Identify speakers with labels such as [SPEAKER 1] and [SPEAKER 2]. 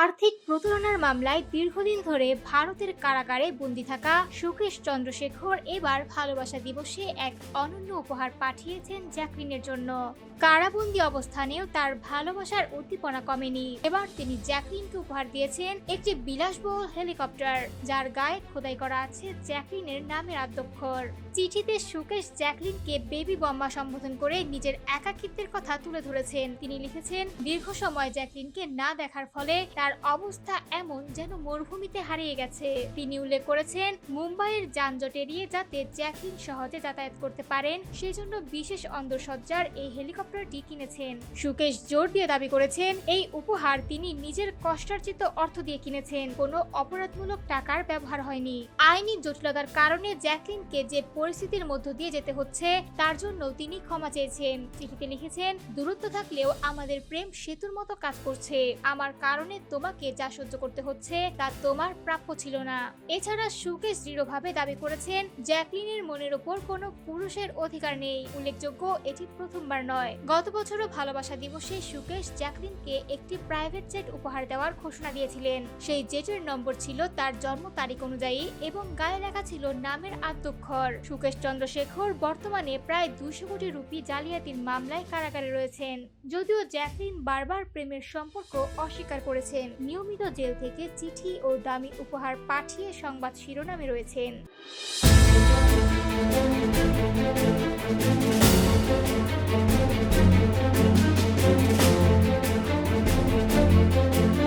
[SPEAKER 1] আর্থিক প্রতারণার মামলায় দীর্ঘদিন ধরে ভারতের কারাগারে বন্দী থাকা সুকেশ চন্দ্রশেখর এবার ভালোবাসা দিবসে এক অনন্য উপহার পাঠিয়েছেন জ্যাকলিনের জন্য। কারাবন্দী অবস্থানেও তার ভালোবাসার উদ্দীপনা কমেনি। এবার তিনি জ্যাকলিনকে উপহার দিয়েছেন একটি বিলাসবহুল হেলিকপ্টার, যার গায়ে খোদাই করা আছে জ্যাকলিনের নামের আদ্যক্ষর। চিঠিতে সুকেশ জ্যাকলিনকে বেবি বম্মা সম্বোধন করে নিজের একাকিত্বের কথা তুলে ধরেছেন। তিনি লিখেছেন, দীর্ঘ সময় জ্যাকলিনকে না দেখার ফলে তার অবস্থা এমন যেন মরুভূমিতে হারিয়ে গেছে। তিনি উল্লেখ করেছেন, মুম্বাইয়ের যানজট এড়িয়ে যাতে জ্যাকলিন সহজে যাতায়াত করতে পারেন সেজন্য বিশেষ অন্দরসজ্জার এই হেলিকপ্টারটি কিনেছেন। সুকেশ জোর দিয়ে দাবি করেছেন, এই উপহার তিনি নিজের কষ্টার্জিত অর্থ দিয়ে কিনেছেন, কোনো অপরাধমূলক টাকার ব্যবহার হয়নি। আইনি জটিলতার কারণে জ্যাকলিনকে যে পরিস্থিতির মধ্য দিয়ে যেতে হচ্ছে তার জন্য তিনি ক্ষমা চেয়েছেন। চিঠিতে লিখেছেন, দূরত্ব থাকলেও আমাদের প্রেম সেতুর মতো কাজ করছে। আমার কারণে তোমাকে যা সহ্য করতে হচ্ছে তা তোমার প্রাপ্য ছিল না। এছাড়া সুকেশ দৃঢ়ভাবে দাবি করেছেন, জ্যাকলিনের মনের ওপর কোনো পুরুষের অধিকার নেই। উল্লেখযোগ্য, এটি প্রথমবার নয়। গত বছরও ভালোবাসা দিবসে সুকেশ জ্যাকলিনকে একটি প্রাইভেট জেট উপহার দেওয়ার ঘোষণা দিয়েছিলেন। সেই জেটের নম্বর ছিল তার জন্ম তারিখ অনুযায়ী এবং গায়ে লেখা ছিল নামের আদ্যক্ষর। সুকেশ চন্দ্রশেখর বর্তমানে প্রায় 200 কোটি রুপি জালিয়াতির মামলায় কারাগারে রয়েছেন। যদিও জ্যাকলিন বারবার প্রেমের সম্পর্ক অস্বীকার করেছেন, নিয়মিত জেল থেকে চিঠি ও দামি উপহার পাঠিয়ে সংবাদ শিরোনামে রয়েছেন।